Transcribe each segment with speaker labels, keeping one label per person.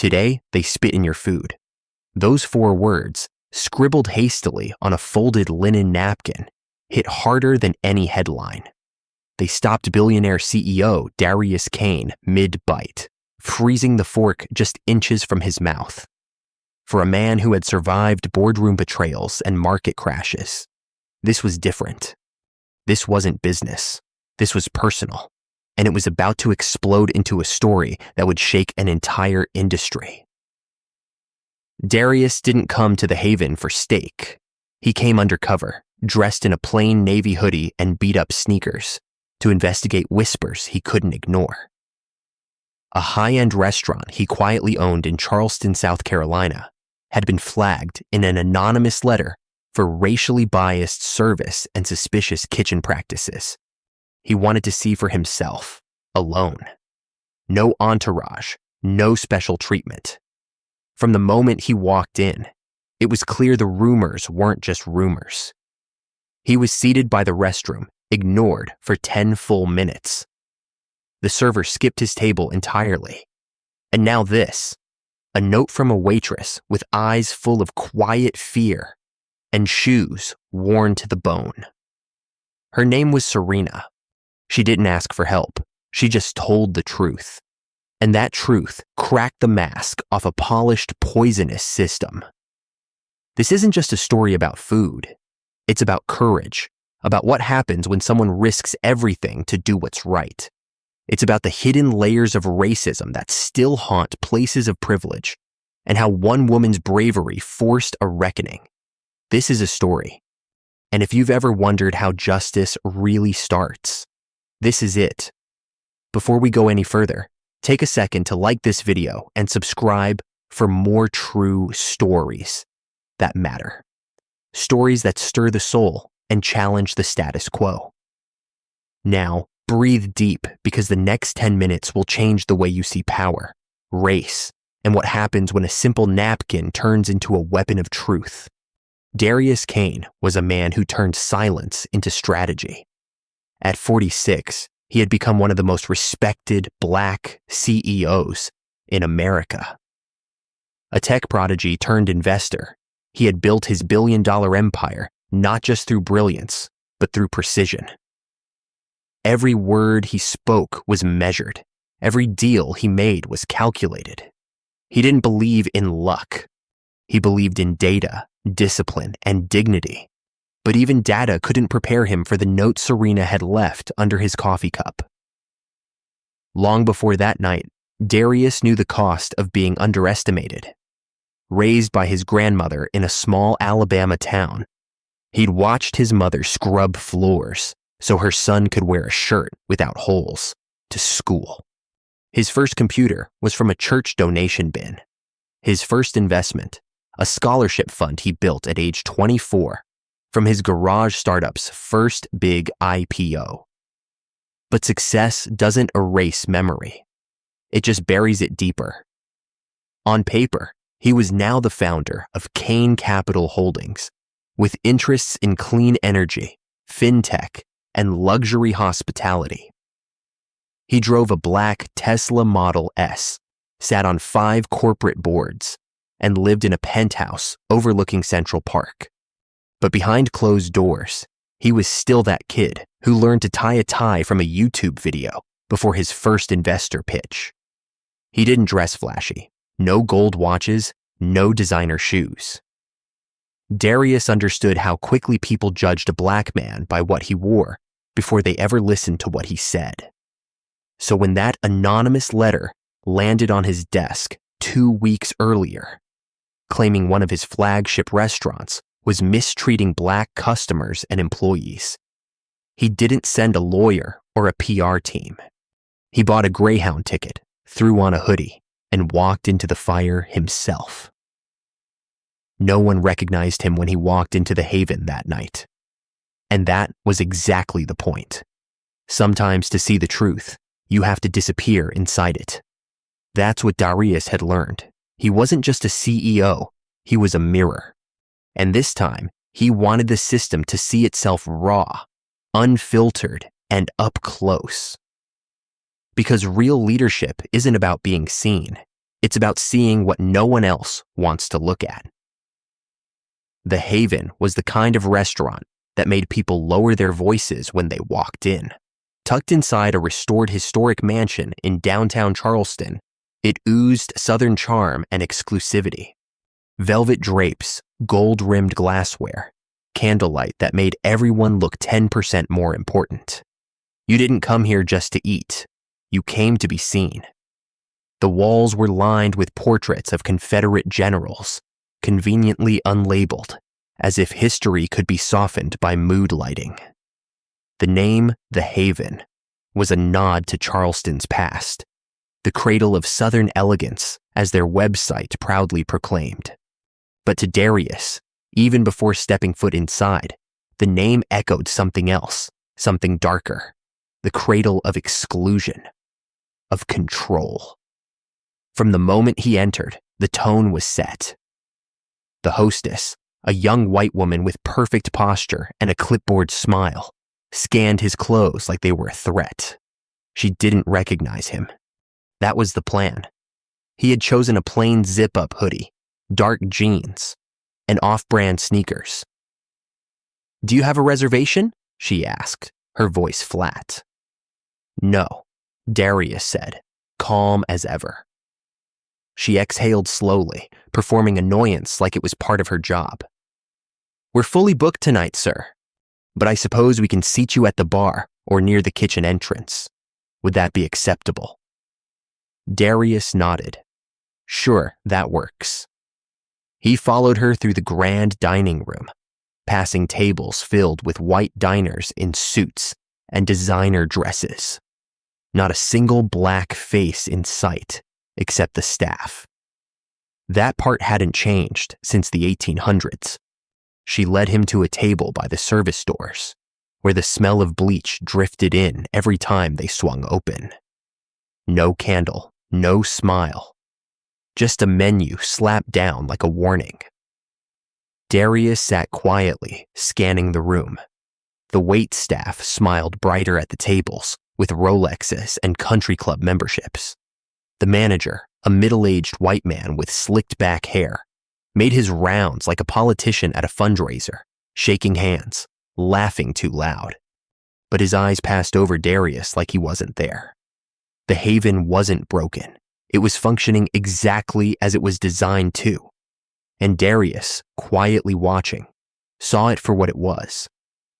Speaker 1: Today, they spit in your food. Those 4 words, scribbled hastily on a folded linen napkin, hit harder than any headline. They stopped billionaire CEO Darius Kane mid-bite, freezing the fork just inches from his mouth. For a man who had survived boardroom betrayals and market crashes, this was different. This wasn't business. This was personal, and it was about to explode into a story that would shake an entire industry. Darius didn't come to the Haven for steak. He came undercover, dressed in a plain navy hoodie and beat-up sneakers, to investigate whispers he couldn't ignore. A high-end restaurant he quietly owned in Charleston, South Carolina, had been flagged in an anonymous letter for racially biased service and suspicious kitchen practices. He wanted to see for himself, alone. No entourage, no special treatment. From the moment he walked in, it was clear the rumors weren't just rumors. He was seated by the restroom, ignored for 10 full minutes. The server skipped his table entirely. And now this, a note from a waitress with eyes full of quiet fear and shoes worn to the bone. Her name was Serena. She didn't ask for help. She just told the truth. And that truth cracked the mask off a polished, poisonous system. This isn't just a story about food. It's about courage, about what happens when someone risks everything to do what's right. It's about the hidden layers of racism that still haunt places of privilege, and how one woman's bravery forced a reckoning. This is a story. And if you've ever wondered how justice really starts, this is it. Before we go any further, take a second to like this video and subscribe for more true stories that matter. Stories that stir the soul and challenge the status quo. Now, breathe deep, because the next 10 minutes will change the way you see power, race, and what happens when a simple napkin turns into a weapon of truth. Darius Kane was a man who turned silence into strategy. At 46, he had become one of the most respected Black CEOs in America. A tech prodigy turned investor, he had built his billion-dollar empire not just through brilliance, but through precision. Every word he spoke was measured. Every deal he made was calculated. He didn't believe in luck. He believed in data, discipline, and dignity. But even data couldn't prepare him for the note Serena had left under his coffee cup. Long before that night, Darius knew the cost of being underestimated. Raised by his grandmother in a small Alabama town, he'd watched his mother scrub floors so her son could wear a shirt without holes to school. His first computer was from a church donation bin. His first investment, a scholarship fund he built at age 24 from his garage startup's first big IPO. But success doesn't erase memory. It just buries it deeper. On paper, he was now the founder of Kane Capital Holdings, with interests in clean energy, fintech, and luxury hospitality. He drove a black Tesla Model S, sat on 5 corporate boards, and lived in a penthouse overlooking Central Park. But behind closed doors, he was still that kid who learned to tie a tie from a YouTube video before his first investor pitch. He didn't dress flashy, no gold watches, no designer shoes. Darius understood how quickly people judged a Black man by what he wore before they ever listened to what he said. So when that anonymous letter landed on his desk 2 weeks earlier, claiming one of his flagship restaurants was mistreating Black customers and employees, he didn't send a lawyer or a PR team. He bought a Greyhound ticket, threw on a hoodie, and walked into the fire himself. No one recognized him when he walked into the Haven that night. And that was exactly the point. Sometimes to see the truth, you have to disappear inside it. That's what Darius had learned. He wasn't just a CEO, he was a mirror. And this time, he wanted the system to see itself raw, unfiltered, and up close. Because real leadership isn't about being seen, It's about seeing what no one else wants to look at. The Haven was the kind of restaurant that made people lower their voices when they walked in. Tucked inside a restored historic mansion in downtown Charleston, it oozed Southern charm and exclusivity. Velvet drapes, gold-rimmed glassware, candlelight that made everyone look 10% more important. You didn't come here just to eat. You came to be seen. The walls were lined with portraits of Confederate generals, conveniently unlabeled, as if history could be softened by mood lighting. The name, The Haven, was a nod to Charleston's past, the cradle of Southern elegance, as their website proudly proclaimed. But to Darius, even before stepping foot inside, the name echoed something else, something darker, the cradle of exclusion, of control. From the moment he entered, the tone was set. The hostess, a young white woman with perfect posture and a clipboard smile, scanned his clothes like they were a threat. She didn't recognize him. That was the plan. He had chosen a plain zip-up hoodie, dark jeans, and off-brand sneakers. "Do you have a reservation?" she asked, her voice flat. "No," Darius said, calm as ever. She exhaled slowly, performing annoyance like it was part of her job. "We're fully booked tonight, sir, but I suppose we can seat you at the bar or near the kitchen entrance. Would that be acceptable?" Darius nodded. "Sure, that works." He followed her through the grand dining room, passing tables filled with white diners in suits and designer dresses. Not a single black face in sight, except the staff. That part hadn't changed since the 1800s. She led him to a table by the service doors, where the smell of bleach drifted in every time they swung open. No candle, no smile. Just a menu slapped down like a warning. Darius sat quietly, scanning the room. The wait staff smiled brighter at the tables, with Rolexes and country club memberships. The manager, a middle-aged white man with slicked-back hair, made his rounds like a politician at a fundraiser, shaking hands, laughing too loud. But his eyes passed over Darius like he wasn't there. The Haven wasn't broken. It was functioning exactly as it was designed to. And Darius, quietly watching, saw it for what it was.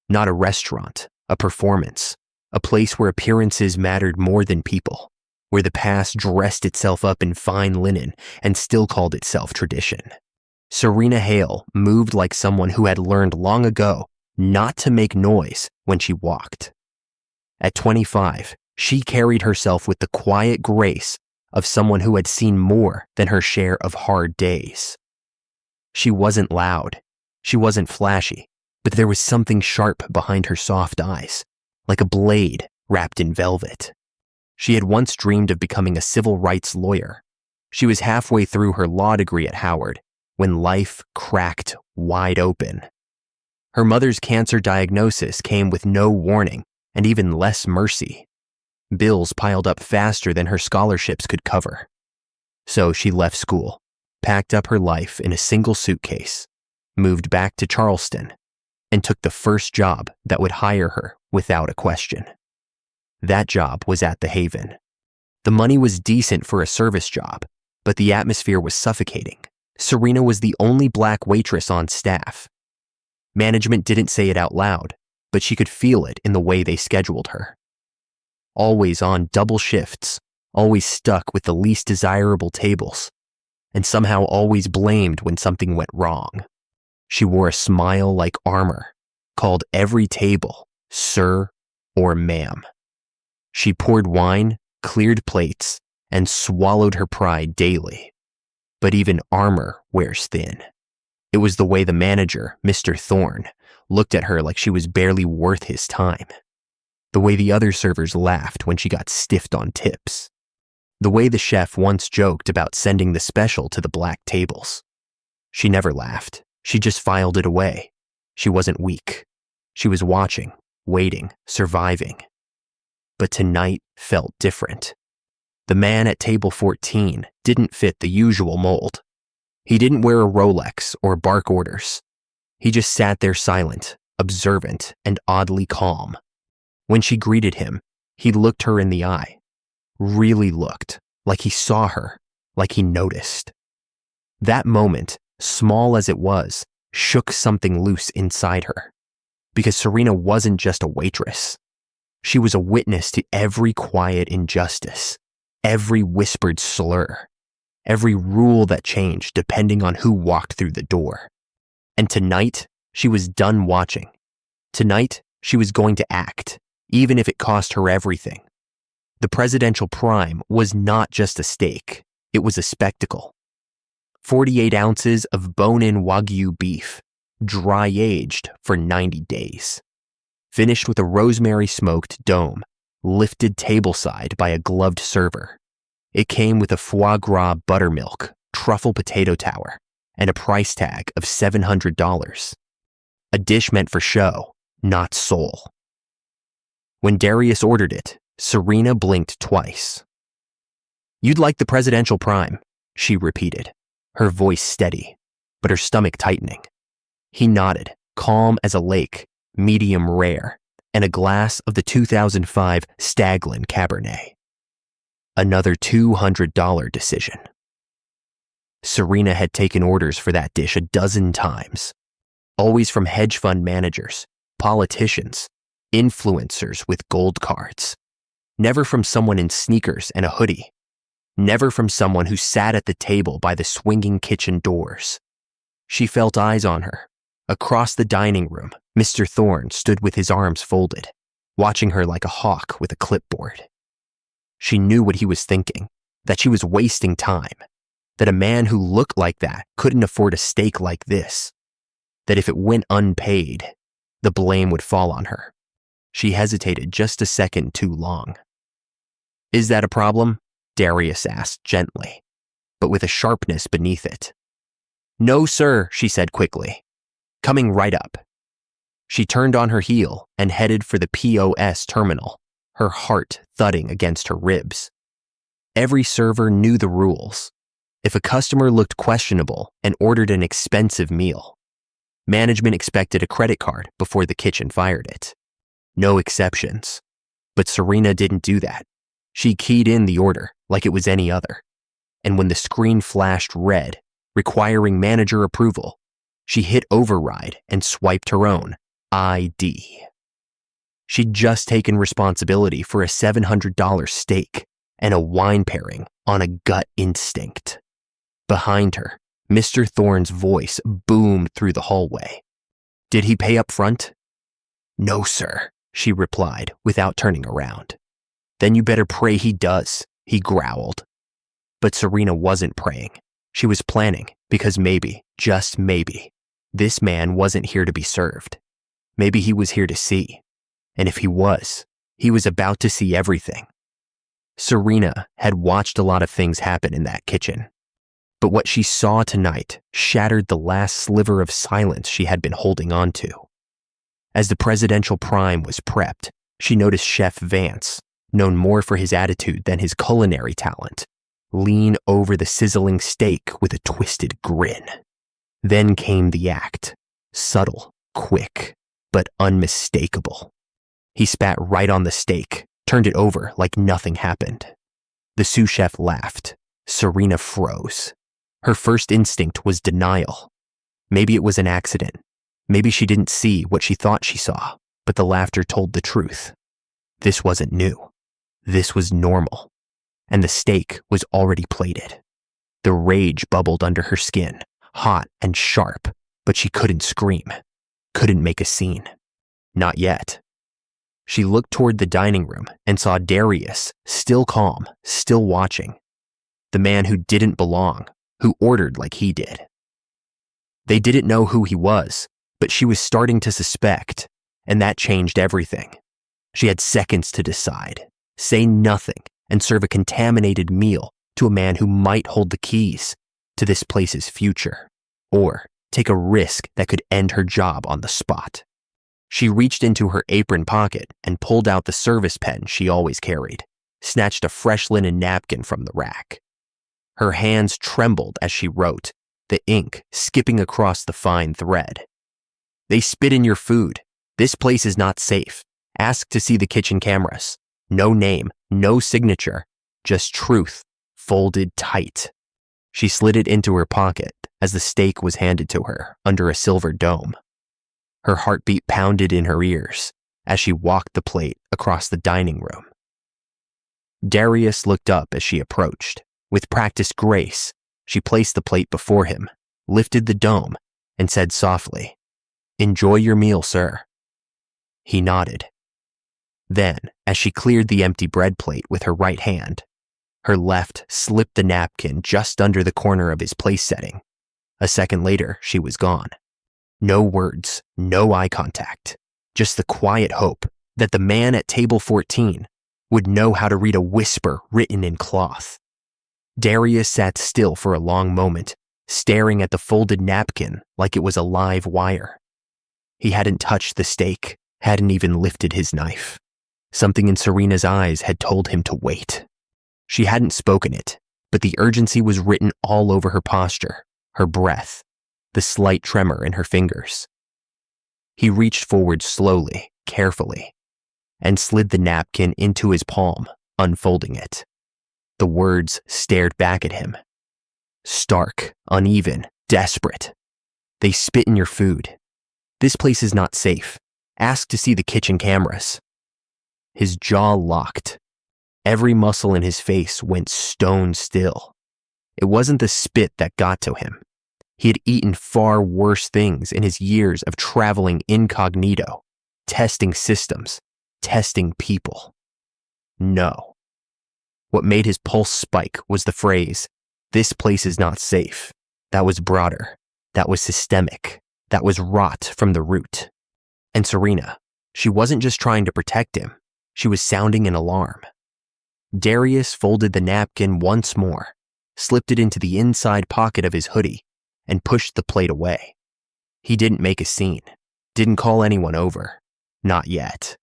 Speaker 1: Not a restaurant, a performance, a place where appearances mattered more than people, where the past dressed itself up in fine linen and still called itself tradition. Serena Hale moved like someone who had learned long ago not to make noise when she walked. At 25, she carried herself with the quiet grace of someone who had seen more than her share of hard days. She wasn't loud, she wasn't flashy, but there was something sharp behind her soft eyes, like a blade wrapped in velvet. She had once dreamed of becoming a civil rights lawyer. She was halfway through her law degree at Howard when life cracked wide open. Her mother's cancer diagnosis came with no warning and even less mercy. Bills piled up faster than her scholarships could cover. So she left school, packed up her life in a single suitcase, moved back to Charleston, and took the first job that would hire her without a question. That job was at the Haven. The money was decent for a service job, but the atmosphere was suffocating. Serena was the only black waitress on staff. Management didn't say it out loud, but she could feel it in the way they scheduled her. Always on double shifts, always stuck with the least desirable tables, and somehow always blamed when something went wrong. She wore a smile like armor, called every table sir or ma'am. She poured wine, cleared plates, and swallowed her pride daily. But even armor wears thin. It was the way the manager, Mr. Thorne, looked at her like she was barely worth his time. The way the other servers laughed when she got stiffed on tips. The way the chef once joked about sending the special to the black tables. She never laughed. She just filed it away. She wasn't weak. She was watching, waiting, surviving. But tonight felt different. The man at table 14 didn't fit the usual mold. He didn't wear a Rolex or bark orders. He just sat there silent, observant, and oddly calm. When she greeted him, he looked her in the eye. Really looked, like he saw her, like he noticed. That moment, small as it was, shook something loose inside her. Because Serena wasn't just a waitress. She was a witness to every quiet injustice, every whispered slur, every rule that changed depending on who walked through the door. And tonight, she was done watching. Tonight, she was going to act, even if it cost her everything. The presidential prime was not just a steak, it was a spectacle. 48 ounces of bone-in Wagyu beef, dry-aged for 90 days. Finished with a rosemary-smoked dome, lifted tableside by a gloved server. It came with a foie gras buttermilk, truffle potato tower, and a price tag of $700. A dish meant for show, not soul. When Darius ordered it, Serena blinked twice. "You'd like the presidential prime," she repeated, her voice steady, but her stomach tightening. He nodded, calm as a lake, medium rare, and a glass of the 2005 Staglin Cabernet. Another $200 decision. Serena had taken orders for that dish a dozen times, always from hedge fund managers, politicians, influencers with gold cards. Never from someone in sneakers and a hoodie. Never from someone who sat at the table by the swinging kitchen doors. She felt eyes on her. Across the dining room, Mr. Thorne stood with his arms folded, watching her like a hawk with a clipboard. She knew what he was thinking, that she was wasting time, that a man who looked like that couldn't afford a steak like this, that if it went unpaid, the blame would fall on her. She hesitated just a second too long. "Is that a problem?" Darius asked gently, but with a sharpness beneath it. "No, sir," she said quickly, coming right up. She turned on her heel and headed for the POS terminal, her heart thudding against her ribs. Every server knew the rules. If a customer looked questionable and ordered an expensive meal, management expected a credit card before the kitchen fired it. No exceptions. But Serena didn't do that. She keyed in the order like it was any other. And when the screen flashed red, requiring manager approval, she hit override and swiped her own ID. She'd just taken responsibility for a $700 steak and a wine pairing on a gut instinct. Behind her, Mr. Thorne's voice boomed through the hallway. "Did he pay up front?" "No, sir," she replied without turning around. "Then you better pray he does," he growled. But Serena wasn't praying. She was planning because maybe, just maybe, this man wasn't here to be served. Maybe he was here to see. And if he was about to see everything. Serena had watched a lot of things happen in that kitchen. But what she saw tonight shattered the last sliver of silence she had been holding on to. As the presidential prime was prepped, she noticed Chef Vance, known more for his attitude than his culinary talent, lean over the sizzling steak with a twisted grin. Then came the act, subtle, quick, but unmistakable. He spat right on the steak, turned it over like nothing happened. The sous chef laughed. Serena froze. Her first instinct was denial. Maybe it was an accident. Maybe she didn't see what she thought she saw, but the laughter told the truth. This wasn't new. This was normal. And the steak was already plated. The rage bubbled under her skin, hot and sharp, but she couldn't scream, couldn't make a scene. Not yet. She looked toward the dining room and saw Darius, still calm, still watching. The man who didn't belong, who ordered like he did. They didn't know who he was, but she was starting to suspect, and that changed everything. She had seconds to decide, say nothing, and serve a contaminated meal to a man who might hold the keys to this place's future, or take a risk that could end her job on the spot. She reached into her apron pocket and pulled out the service pen she always carried. snatched a fresh linen napkin from the rack. Her hands trembled as she wrote, the ink skipping across the fine thread. They spit in your food. This place is not safe. Ask to see the kitchen cameras. No name, no signature, just truth, folded tight. She slid it into her pocket as the steak was handed to her under a silver dome. Her heartbeat pounded in her ears as she walked the plate across the dining room. Darius looked up as she approached. With practiced grace, she placed the plate before him, lifted the dome, and said softly, "Enjoy your meal, sir." He nodded. Then, as she cleared the empty bread plate with her right hand, her left slipped the napkin just under the corner of his place setting. A second later, she was gone. No words, no eye contact, just the quiet hope that the man at table 14 would know how to read a whisper written in cloth. Darius sat still for a long moment, staring at the folded napkin like it was a live wire. He hadn't touched the steak, hadn't even lifted his knife. Something in Serena's eyes had told him to wait. She hadn't spoken it, but the urgency was written all over her posture, her breath, the slight tremor in her fingers. He reached forward slowly, carefully, and slid the napkin into his palm, unfolding it. The words stared back at him. Stark, uneven, desperate. They spit in your food. This place is not safe. Ask to see the kitchen cameras. His jaw locked. Every muscle in his face went stone still. It wasn't the spit that got to him. He had eaten far worse things in his years of traveling incognito, testing systems, testing people. No. What made his pulse spike was the phrase, "This place is not safe." That was broader. That was systemic. That was rot from the root. And Serena, she wasn't just trying to protect him. She was sounding an alarm. Darius folded the napkin once more, slipped it into the inside pocket of his hoodie, and pushed the plate away. He didn't make a scene, didn't call anyone over. Not yet.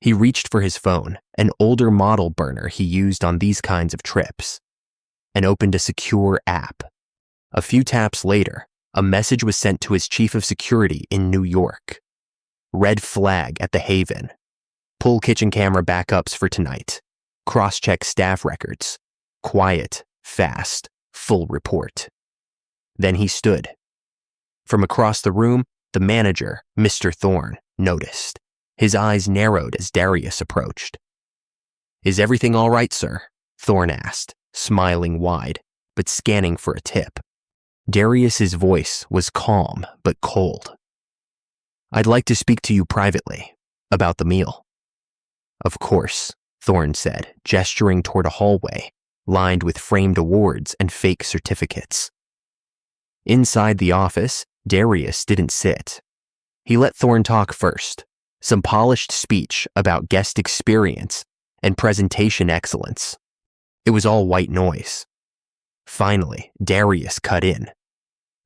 Speaker 1: He reached for his phone, an older model burner he used on these kinds of trips, and opened a secure app. A few taps later, a message was sent to his chief of security in New York. Red flag at the Haven. Pull kitchen camera backups for tonight. Cross-check staff records. Quiet, fast, full report. Then he stood. From across the room, the manager, Mr. Thorne, noticed. His eyes narrowed as Darius approached. "Is everything all right, sir?" Thorne asked, smiling wide, but scanning for a tip. Darius's voice was calm but cold. "I'd like to speak to you privately, about the meal." "Of course," Thorne said, gesturing toward a hallway lined with framed awards and fake certificates. Inside the office, Darius didn't sit. He let Thorne talk first, some polished speech about guest experience and presentation excellence. It was all white noise. Finally, Darius cut in.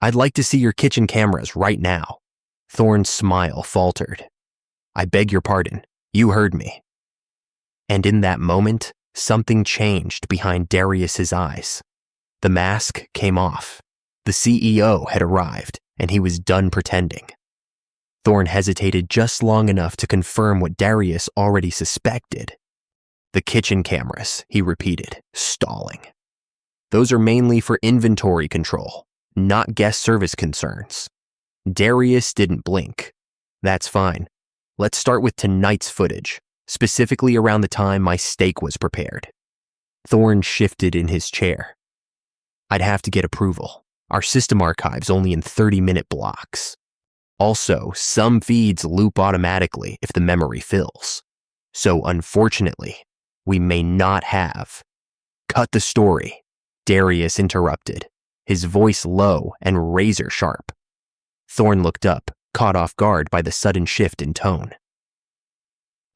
Speaker 1: "I'd like to see your kitchen cameras right now." Thorne's smile faltered. "I beg your pardon. You heard me." And in that moment, something changed behind Darius's eyes. The mask came off. The CEO had arrived, and he was done pretending. Thorne hesitated just long enough to confirm what Darius already suspected. "The kitchen cameras," he repeated, stalling. "Those are mainly for inventory control, not guest service concerns." Darius didn't blink. "That's fine. Let's start with tonight's footage, specifically around the time my steak was prepared." Thorne shifted in his chair. "I'd have to get approval. Our system archives only in 30-minute blocks. Also, some feeds loop automatically if the memory fills. So unfortunately, we may not have." "Cut the story," Darius interrupted, his voice low and razor sharp. Thorne looked up, caught off guard by the sudden shift in tone.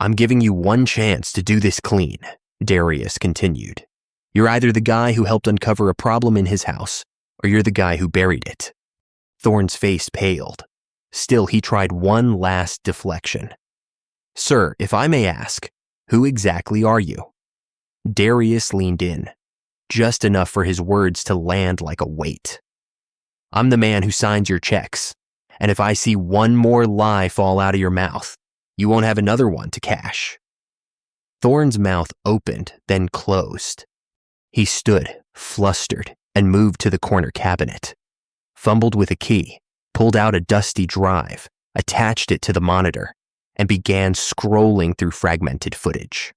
Speaker 1: "I'm giving you one chance to do this clean," Darius continued. "You're either the guy who helped uncover a problem in his house, or you're the guy who buried it." Thorne's face paled. Still, he tried one last deflection. "Sir, if I may ask, who exactly are you?" Darius leaned in, just enough for his words to land like a weight. "I'm the man who signs your checks, and if I see one more lie fall out of your mouth, you won't have another one to cash." Thorne's mouth opened, then closed. He stood, flustered, and moved to the corner cabinet, fumbled with a key, pulled out a dusty drive, attached it to the monitor, and began scrolling through fragmented footage.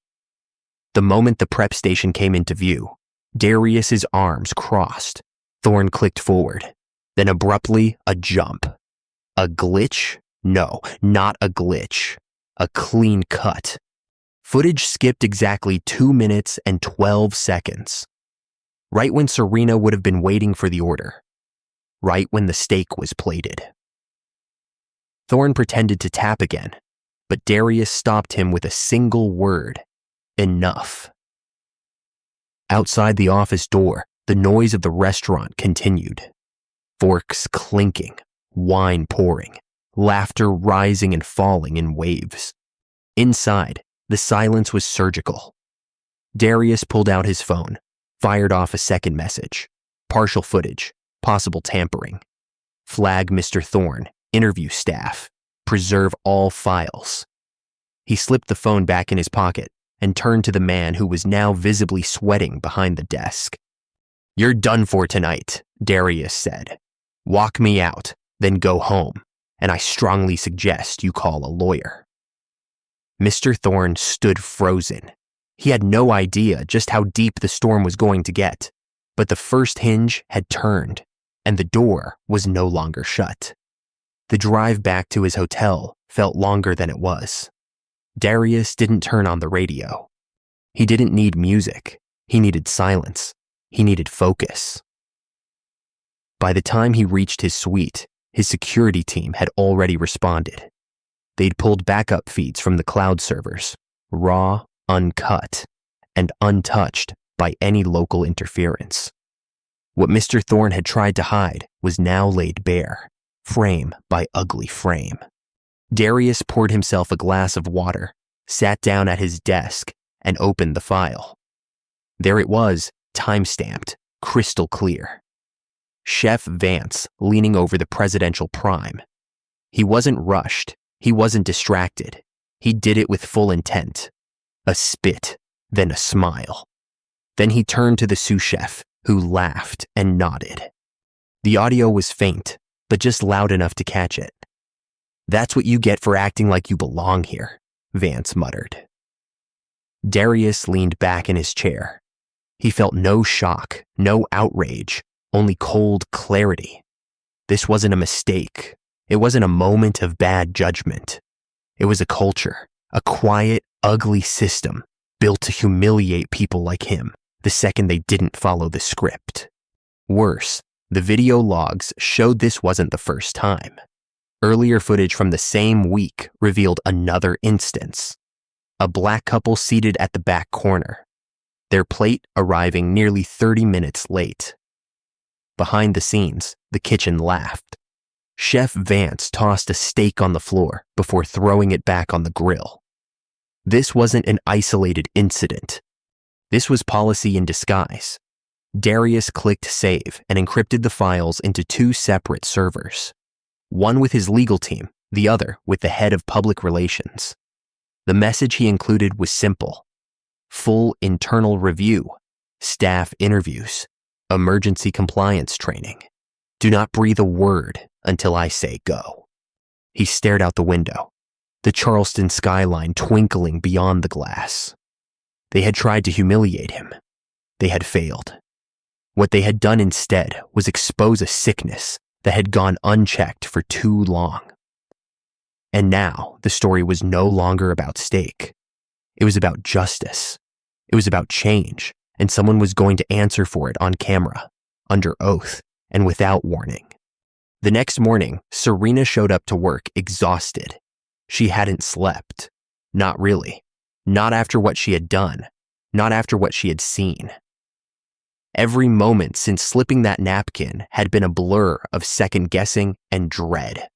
Speaker 1: The moment the prep station came into view, Darius's arms crossed. Thorne clicked forward. Then abruptly, a jump. A glitch? No, not a glitch. A clean cut. Footage skipped exactly 2 minutes and 12 seconds. Right when Serena would have been waiting for the order. Right when the steak was plated. Thorne pretended to tap again, but Darius stopped him with a single word: enough. Outside the office door, the noise of the restaurant continued. Forks clinking, wine pouring, laughter rising and falling in waves. Inside, the silence was surgical. Darius pulled out his phone, fired off a second message. Partial footage, possible tampering. Flag Mr. Thorne, interview staff, preserve all files. He slipped the phone back in his pocket and turned to the man who was now visibly sweating behind the desk. "You're done for tonight," Darius said. "Walk me out, then go home, and I strongly suggest you call a lawyer." Mr. Thorne stood frozen. He had no idea just how deep the storm was going to get, but the first hinge had turned, and the door was no longer shut. The drive back to his hotel felt longer than it was. Darius didn't turn on the radio. He didn't need music. He needed silence. He needed focus. By the time he reached his suite, his security team had already responded. They'd pulled backup feeds from the cloud servers, raw, uncut, and untouched by any local interference. What Mr. Thorne had tried to hide was now laid bare, frame by ugly frame. Darius poured himself a glass of water, sat down at his desk, and opened the file. There it was, time-stamped, crystal clear. Chef Vance leaning over the presidential prime. He wasn't rushed. He wasn't distracted. He did it with full intent. A spit, then a smile. Then he turned to the sous chef, who laughed and nodded. The audio was faint, but just loud enough to catch it. "That's what you get for acting like you belong here," Vance muttered. Darius leaned back in his chair. He felt no shock, no outrage, only cold clarity. This wasn't a mistake. It wasn't a moment of bad judgment. It was a culture, a quiet, ugly system built to humiliate people like him the second they didn't follow the script. Worse, the video logs showed this wasn't the first time. Earlier footage from the same week revealed another instance. A black couple seated at the back corner, their plate arriving nearly 30 minutes late. Behind the scenes, the kitchen laughed. Chef Vance tossed a steak on the floor before throwing it back on the grill. This wasn't an isolated incident. This was policy in disguise. Darius clicked save and encrypted the files into 2 separate servers. One with his legal team, the other with the head of public relations. The message he included was simple: full internal review, staff interviews, emergency compliance training. Do not breathe a word until I say go. He stared out the window, the Charleston skyline twinkling beyond the glass. They had tried to humiliate him. They had failed. What they had done instead was expose a sickness that had gone unchecked for too long. And now the story was no longer about steak. It was about justice. It was about change, and someone was going to answer for it on camera, under oath, and without warning. The next morning, Serena showed up to work exhausted. She hadn't slept. Not really. Not after what she had done. Not after what she had seen. Every moment since slipping that napkin had been a blur of second-guessing and dread.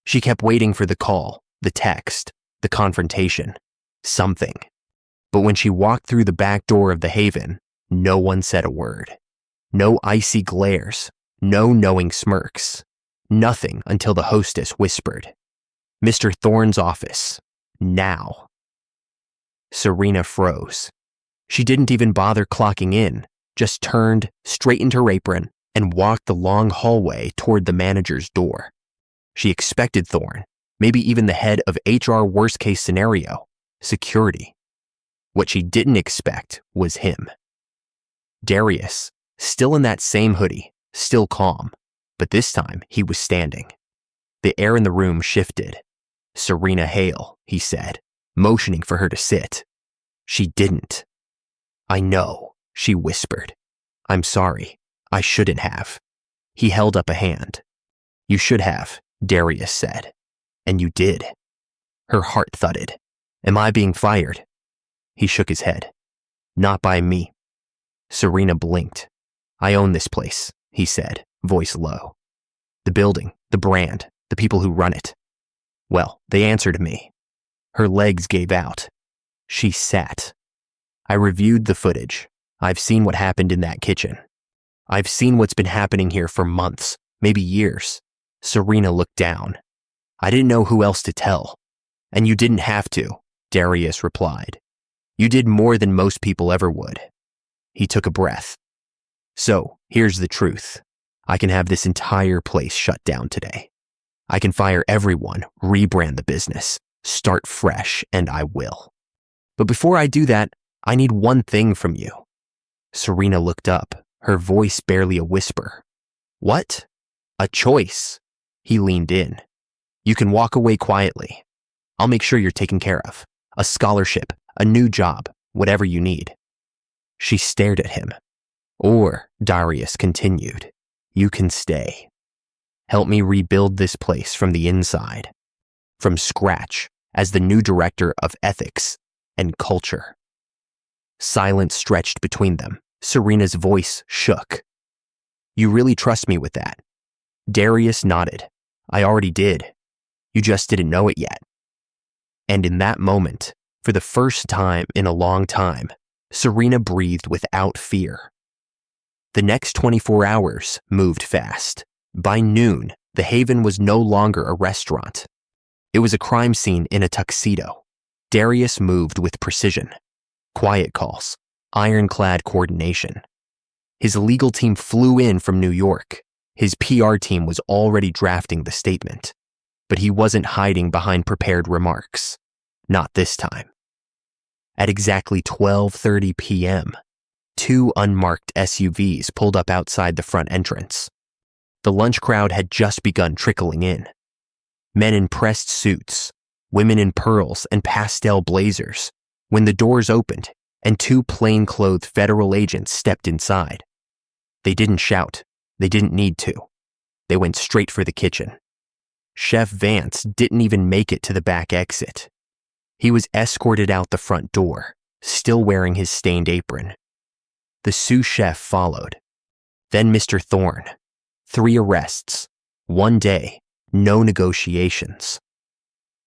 Speaker 1: She kept waiting for the call, the text, the confrontation. Something. But when she walked through the back door of the Haven, no one said a word. No icy glares, no knowing smirks. Nothing until the hostess whispered, "Mr. Thorne's office, now." Serena froze. She didn't even bother clocking in, just turned, straightened her apron, and walked the long hallway toward the manager's door. She expected Thorne, maybe even the head of HR worst-case scenario, security. What she didn't expect was him. Darius, still in that same hoodie, still calm, but this time he was standing. The air in the room shifted. "Serena Hale," he said, motioning for her to sit. She didn't. "I know," she whispered. "I'm sorry. I shouldn't have." He held up a hand. "You should have," Darius said. "And you did." Her heart thudded. "Am I being fired?" He shook his head. "Not by me." Serena blinked. "I own this place," he said, voice low. "The building, the brand, the people who run it. Well, they answer to me." Her legs gave out. She sat. "I reviewed the footage. I've seen what happened in that kitchen. I've seen what's been happening here for months, maybe years." Serena looked down. "I didn't know who else to tell." "And you didn't have to," Darius replied. "You did more than most people ever would." He took a breath. "So, here's the truth. I can have this entire place shut down today. I can fire everyone, rebrand the business, start fresh, and I will. But before I do that, I need one thing from you." Serena looked up, her voice barely a whisper. "What?" "A choice." He leaned in. "You can walk away quietly. I'll make sure you're taken care of. A scholarship, a new job, whatever you need." She stared at him. "Or," Darius continued, "you can stay. Help me rebuild this place from the inside, from scratch, as the new director of ethics and culture." Silence stretched between them. Serena's voice shook. "You really trust me with that?" Darius nodded. "I already did. You just didn't know it yet." And in that moment, for the first time in a long time, Serena breathed without fear. The next 24 hours moved fast. By noon, the Haven was no longer a restaurant. It was a crime scene in a tuxedo. Darius moved with precision. Quiet calls, ironclad coordination. His legal team flew in from New York. His PR team was already drafting the statement. But he wasn't hiding behind prepared remarks. Not this time. At exactly 12:30 p.m., 2 unmarked SUVs pulled up outside the front entrance. The lunch crowd had just begun trickling in. Men in pressed suits, women in pearls and pastel blazers, when the doors opened and 2 plainclothed federal agents stepped inside. They didn't shout. They didn't need to. They went straight for the kitchen. Chef Vance didn't even make it to the back exit. He was escorted out the front door, still wearing his stained apron. The sous chef followed. Then Mr. Thorne. 3 arrests. 1 day. No negotiations.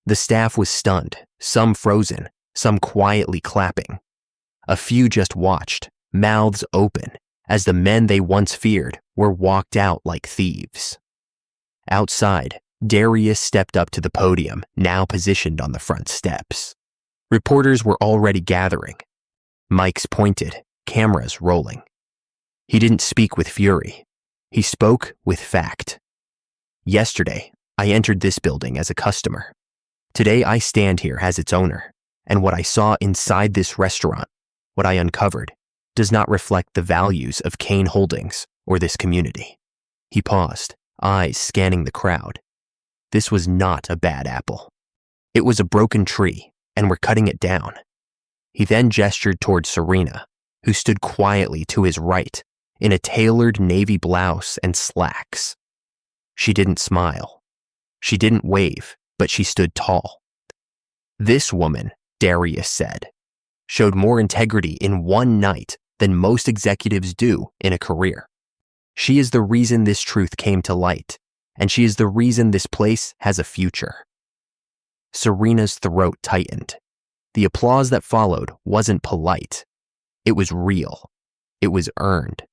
Speaker 1: The staff was stunned, some frozen, some quietly clapping. A few just watched, mouths open, as the men they once feared were walked out like thieves. Outside, Darius stepped up to the podium, now positioned on the front steps. Reporters were already gathering. Mics pointed, cameras rolling. He didn't speak with fury. He spoke with fact. "Yesterday, I entered this building as a customer. Today I stand here as its owner, and what I saw inside this restaurant, what I uncovered, does not reflect the values of Kane Holdings or this community." He paused, eyes scanning the crowd. This was not a bad apple. It was a broken tree, and we're cutting it down. He then gestured toward Serena, who stood quietly to his right, in a tailored navy blouse and slacks. She didn't smile. She didn't wave, but she stood tall. "This woman," Darius said, "showed more integrity in one night than most executives do in a career. She is the reason this truth came to light, and she is the reason this place has a future." Serena's throat tightened. the applause that followed wasn't polite. It was real. It was earned.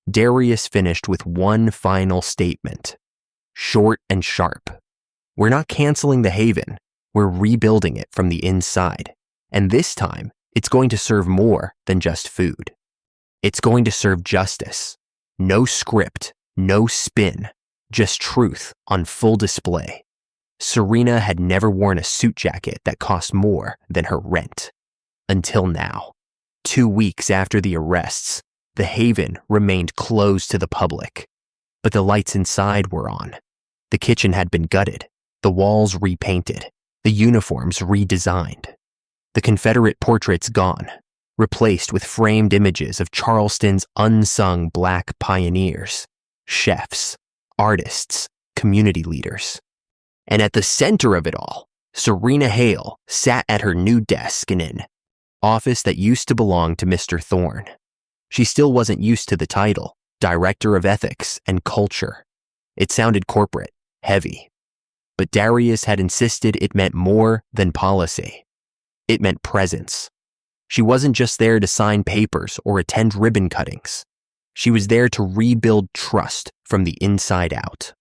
Speaker 1: Darius finished with one final statement, short and sharp. We're not canceling the Haven. We're rebuilding it from the inside. And this time, it's going to serve more than just food. It's going to serve justice. No script, no spin, just truth on full display. Serena had never worn a suit jacket that cost more than her rent. Until now. 2 weeks after the arrests, the Haven remained closed to the public. But the lights inside were on. The kitchen had been gutted, the walls repainted, the uniforms redesigned. The Confederate portraits gone, replaced with framed images of Charleston's unsung black pioneers, chefs, artists, community leaders. And at the center of it all, Serena Hale sat at her new desk in an office that used to belong to Mr. Thorne. She still wasn't used to the title, Director of Ethics and Culture. It sounded corporate, heavy. But Darius had insisted it meant more than policy. It meant presence. She wasn't just there to sign papers or attend ribbon cuttings. She was there to rebuild trust from the inside out.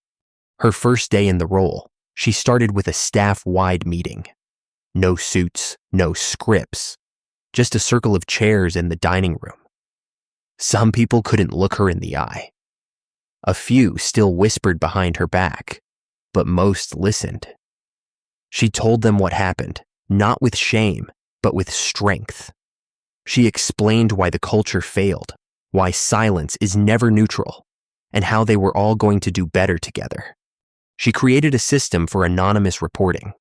Speaker 1: Her first day in the role, she started with a staff-wide meeting. No suits, no scripts, just a circle of chairs in the dining room. Some people couldn't look her in the eye. A few still whispered behind her back, but most listened. She told them what happened, not with shame, but with strength. She explained why the culture failed, why silence is never neutral, and how they were all going to do better together. She created a system for anonymous reporting,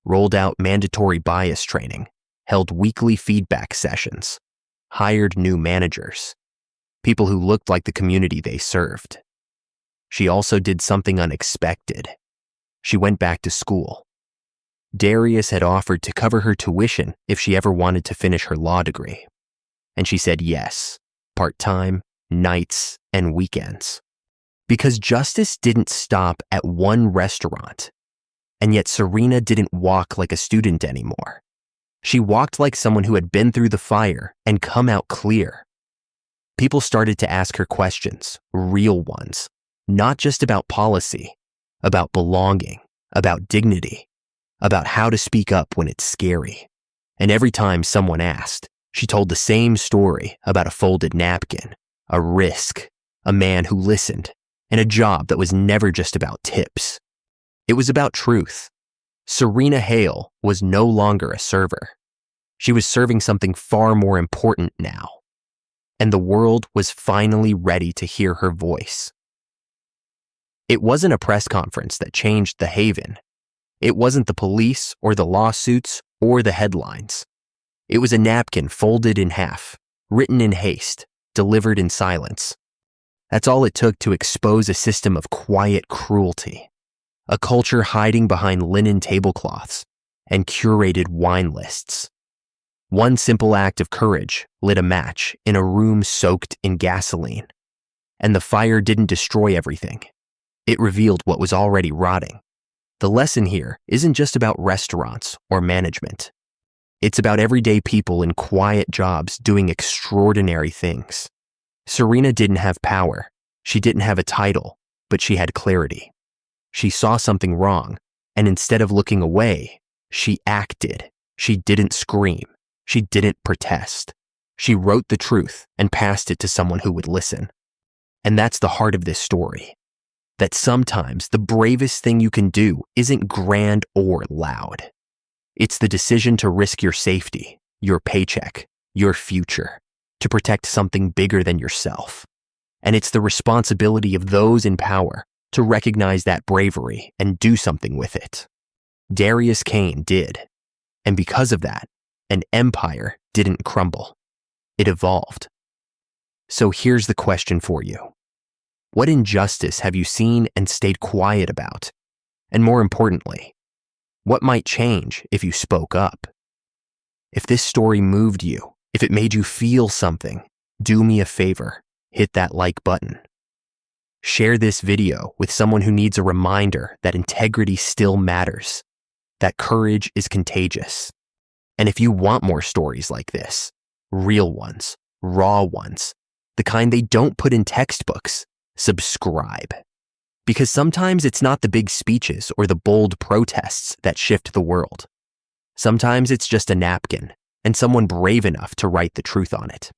Speaker 1: rolled out mandatory bias training, held weekly feedback sessions, hired new managers, people who looked like the community they served. She also did something unexpected. She went back to school. Darius had offered to cover her tuition if she ever wanted to finish her law degree. And she said yes, part-time, nights, and weekends. Because justice didn't stop at one restaurant. And yet Serena didn't walk like a student anymore. She walked like someone who had been through the fire and come out clear. People started to ask her questions, real ones, not just about policy, about belonging, about dignity, about how to speak up when it's scary. And every time someone asked, she told the same story about a folded napkin, a risk, a man who listened, and a job that was never just about tips. It was about truth. Serena Hale was no longer a server. She was serving something far more important now. And the world was finally ready to hear her voice. It wasn't a press conference that changed the Haven. It wasn't the police or the lawsuits or the headlines. It was a napkin folded in half, written in haste, delivered in silence. That's all it took to expose a system of quiet cruelty, a culture hiding behind linen tablecloths and curated wine lists. One simple act of courage lit a match in a room soaked in gasoline. And the fire didn't destroy everything. It revealed what was already rotting. The lesson here isn't just about restaurants or management. It's about everyday people in quiet jobs doing extraordinary things. Serena didn't have power. She didn't have a title, but she had clarity. She saw something wrong, and instead of looking away, she acted. She didn't scream. She didn't protest. She wrote the truth and passed it to someone who would listen. And that's the heart of this story. That sometimes the bravest thing you can do isn't grand or loud. It's the decision to risk your safety, your paycheck, your future, to protect something bigger than yourself. And it's the responsibility of those in power to recognize that bravery and do something with it. Darius Kane did. And because of that, an empire didn't crumble. It evolved. So here's the question for you. What injustice have you seen and stayed quiet about? And more importantly, what might change if you spoke up? If this story moved you, if it made you feel something, do me a favor, hit that like button. Share this video with someone who needs a reminder that integrity still matters, that courage is contagious, And if you want more stories like this, real ones, raw ones, the kind they don't put in textbooks, subscribe. Because sometimes it's not the big speeches or the bold protests that shift the world. Sometimes it's just a napkin and someone brave enough to write the truth on it.